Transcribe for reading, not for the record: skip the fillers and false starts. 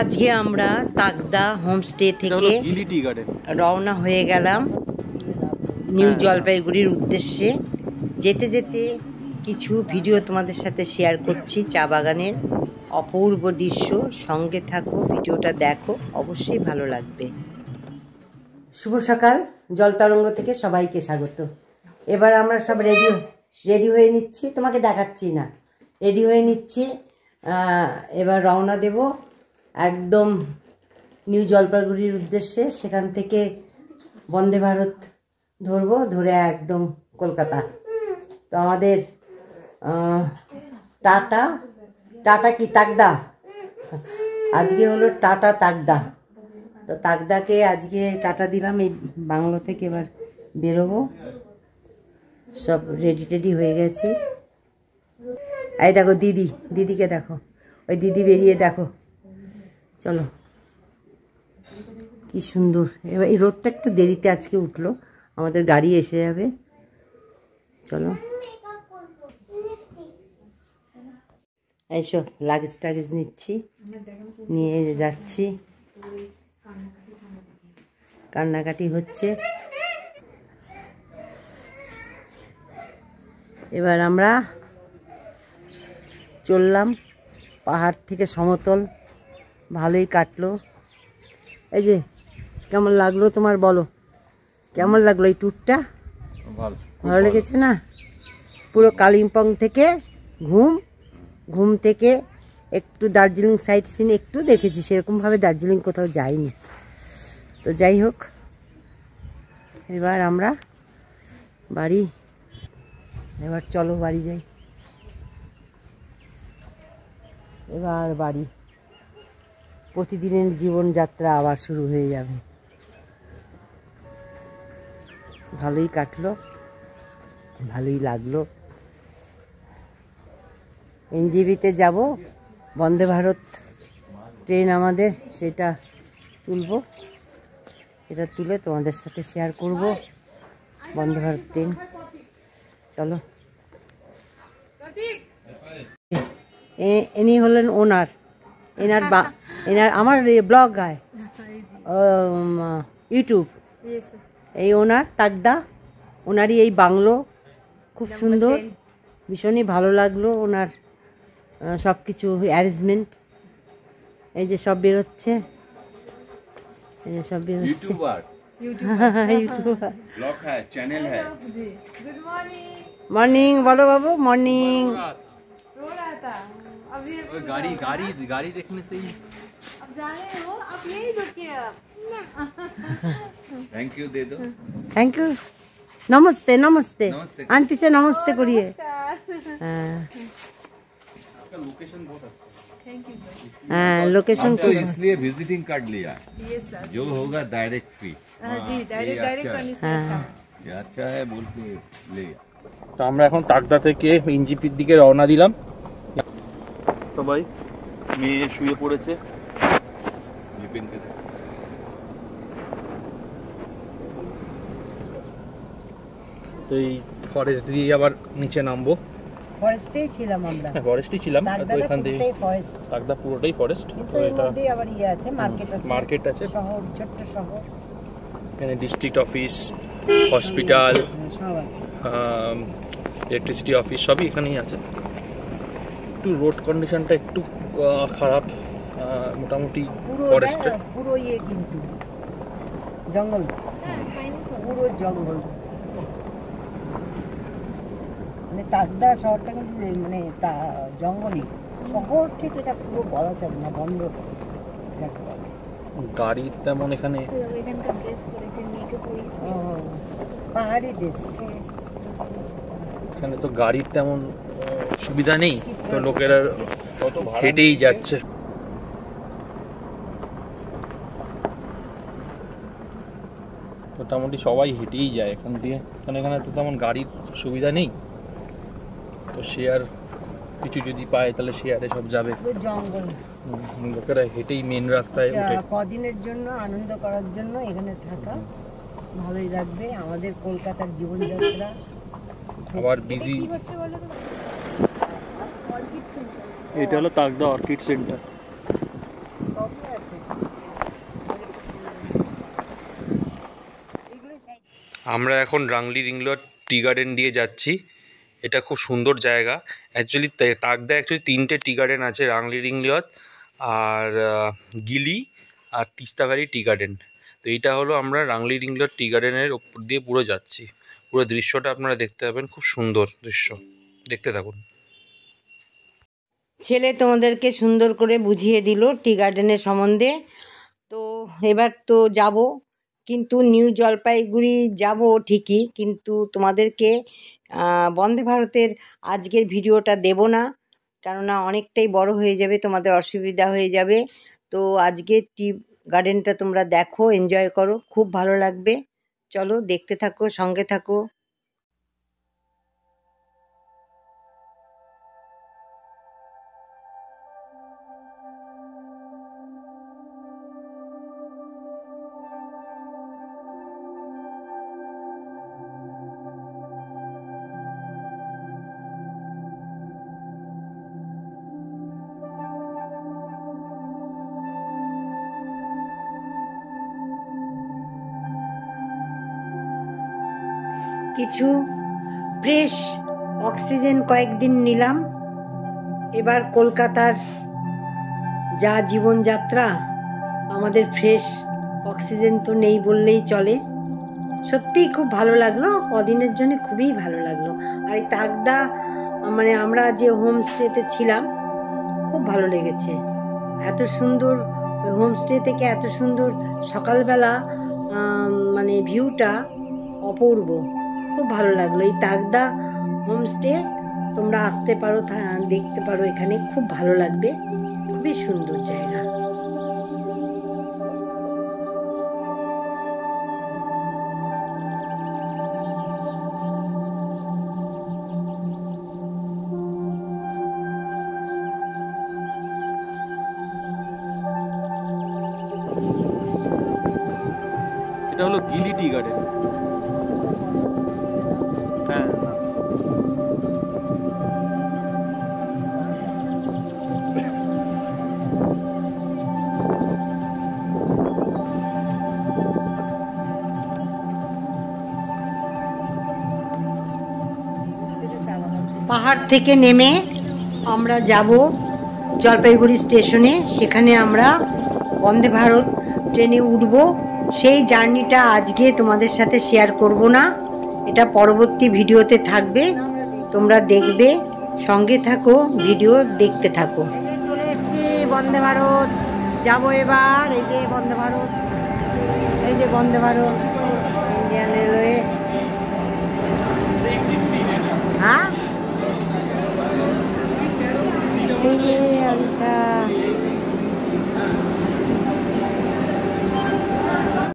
আজকে আমরা তাকদা হোমস্টে থেকে রওনা হয়ে গেলাম নিউ জলপাইগুড়ির উদ্দেশ্যে। যেতে যেতে কিছু ভিডিও তোমাদের সাথে শেয়ার করছি চা বাগানের অপূর্ব দৃশ্য। সঙ্গে থাকো, ভিডিওটা দেখো, অবশ্যই ভালো লাগবে। শুভ সকাল, জলতরঙ্গ থেকে সবাইকে স্বাগত। এবার আমরা সব রেডি হয়ে নিচ্ছি, তোমাকে দেখাচ্ছি না, রেডি হয়ে নিচ্ছি। এবার রওনা দেব একদম নিউ জলপাইগুড়ির উদ্দেশ্যে। সেখান থেকে বন্দে ভারত ধরবো, ধরে একদম কলকাতা। তো আমাদের টাটা কি তাকদা, আজকে হলো টাটা তাকদা। তো তাকদাকে আজকে টাটা দিলাম। এই বাংলো থেকে এবার বেরোবো, সব রেডি হয়ে গেছি। এই দেখো দিদিকে দেখো, ওই দিদি বেরিয়ে দেখো, চলো কি সুন্দর। এবার এই রোদটা একটু দেরিতে আজকে উঠলো, আমাদের গাড়ি এসে যাবে। চলো এইসব লাগেজ নিচ্ছি, নিয়ে যাচ্ছি। কান্নাকাটি হচ্ছে। এবার আমরা চললাম পাহাড় থেকে সমতল, ভালোই কাটলো। এই যে কেমন লাগলো তোমার, বলো কেমন লাগলো এই ট্যুরটা? ভালো লেগেছে না? পুরো কালিম্পং থেকে ঘুম থেকে একটু দার্জিলিং সাইট সিন একটু দেখেছি, সেরকমভাবে দার্জিলিং কোথাও যাইনি। তো যাই হোক, এবার আমরা এবার চলো বাড়ি যাই। এবার বাড়ি, প্রতিদিনের জীবনযাত্রা আবার শুরু হয়ে যাবে। ভালোই কাটলো, ভালোই লাগলো। এনজিবিতে যাব, বন্দে ভারত ট্রেন আমাদের, সেটা তুলব। এটা তুলে তোমাদের সাথে শেয়ার করব। বন্দে ভারত ট্রেন, চলো। ইনি হলেন ওনার, এনার আমার ব্লগ গায় ইউটিউব। এই ওনার তাকদা, ওনারই এই বাংলো, খুব সুন্দর, ভীষণই ভালো লাগলো ওনার সব কিছু অ্যারেঞ্জমেন্ট। এই যে সব বেরোচ্ছে, এই যে সব বেরোচ্ছে। ইউটিউবার ব্লগ হ্যায়, চ্যানেল হ্যায়। গুড মর্নিং বলো বাবু, মর্নিং। गाड़ी देखने से ही अब जा रहे हो, आप यही रुकिए। थैंक यू दे दो। थैंक यू, नमस्ते नमस्ते, आंटी से नमस्ते करिए। आपका लोकेशन बहुत अच्छा, थैंक यू। हाँ, लोकेशन को इसलिए विजिटिंग कार्ड लिया। यस सर, जो होगा डायरेक्ट फ्री। जी, डायरेक्ट करने से ये अच्छा है बोल के ले। তো আমরা এখন তাকদা থেকে এনজিপির দিকে রওনা দিলাম। সবাই মেয়ে শুয়ে পড়েছে, তো এই ফরেস্ট দিয়ে আবার নিচে নামবো। ফরেস্টেই ছিলাম আমরা, ফরেস্টেই ছিলাম। তো এখান থেকে তাকদা পুরোটাই ফরেস্ট। তো এটা আবার ইয়ে আছে, মার্কেট আছে, শহর, ছোট্ট শহর। এখানে ডিস্ট্রিক্ট অফিস, হসপিটাল, সব আছে, ইলেকট্রিসিটি অফিস সবই এখানেই আছে। একটু রোড কন্ডিশনটা একটু খারাপ, মোটামুটি ফরেস্টে পুরো ইয়ে, কিন্তু জঙ্গল, পুরো জঙ্গল। মানে তাকদা শহরটা কিন্তু মানে জঙ্গলই শহর, ঠিক এটা পুরো বলা যাবে না, বন্ধ। গাড়ি তেমন এখানে পাহাড়ি দেশ, এখানে তো গাড়ির তেমন সুবিধা নেই, তো লোকেরা হেঁটেই যাচ্ছে। মোটামুটি সবাই হেঁটেই যায় এখান দিয়ে, কারণ এখানে তো তেমন গাড়ির সুবিধা নেই। তো শেয়ার কিছু যদি পায় তাহলে শেয়ারে সব যাবে। জঙ্গল, লোকেরা হেঁটেই মেন রাস্তায় উঠে। কদিনের জন্য আনন্দ করার জন্য এখানে থাকা ভালোই লাগবে। আমাদের কলকাতার জীবনযাত্রা আবার বিজি। এটা হলো তাকদা অর্কিড সেন্টার। আমরা এখন রাংলি রিংলট টি গার্ডেন দিয়ে যাচ্ছি। এটা খুব সুন্দর জায়গা। অ্যাকচুয়ালি তাকদা অ্যাকচুয়ালি 3টে টি গার্ডেন আছে, রাংলি রিংলট আর গিলি আর তিস্তাঘারি টি গার্ডেন। তো এইটা হলো আমরা রাংলি রিংলট টি গার্ডেনের ওপর দিয়ে পুরো যাচ্ছি। পুরো দৃশ্যটা আপনারা দেখতে পাবেন, খুব সুন্দর দৃশ্য, দেখতে থাকুন। ছেলে তোমাদেরকে সুন্দর করে বুঝিয়ে দিল টি গার্ডেনের সম্বন্ধে। তো এবার তো যাব, কিন্তু নিউ জলপাইগুড়ি যাব ঠিকই, কিন্তু তোমাদেরকে বন্দে ভারতের আজকের ভিডিওটা দেব না, কেননা অনেকটাই বড় হয়ে যাবে, তোমাদের অসুবিধা হয়ে যাবে। তো আজকে টি গার্ডেনটা তোমরা দেখো, এনজয় করো, খুব ভালো লাগবে। চলো দেখতে থাকো, সঙ্গে থাকো। কিছু ফ্রেশ অক্সিজেন কয়েকদিন নিলাম। এবার কলকাতার যা জীবনযাত্রা, আমাদের ফ্রেশ অক্সিজেন তো নেই বললেই চলে। সত্যিই খুব ভালো লাগলো, কদিনের জন্য খুবই ভালো লাগলো। আর এই তাকদা মানে আমরা যে হোমস্টেতে ছিলাম, খুব ভালো লেগেছে। এত সুন্দর হোমস্টে থেকে এত সুন্দর সকালবেলা মানে ভিউটা অপূর্ব, খুব ভালো লাগলো। এই তাকদা হোমস্টে তোমরা আসতে পারো, দেখতে পারো, এখানে খুব ভালো লাগবে, খুবই সুন্দর জায়গা। এটা হলো গিলি টি গার্ডেন। হ্যাঁ, পাহাড় থেকে নেমে আমরা যাব জলপাইগুড়ি স্টেশনে, সেখানে আমরা বন্দে ভারত ট্রেনে উঠব। সেই জার্নিটা আজকে তোমাদের সাথে শেয়ার করব না, এটা পরবর্তী ভিডিওতে থাকবে, তোমরা দেখবে, সঙ্গে থাকো, ভিডিও দেখতে থাকো। চলে এসছি বন্দে ভারত, যাবো এবার। এই যে বন্দে ভারত, এই যে বন্দে ভারত, ইন্ডিয়ান রেলওয়ে।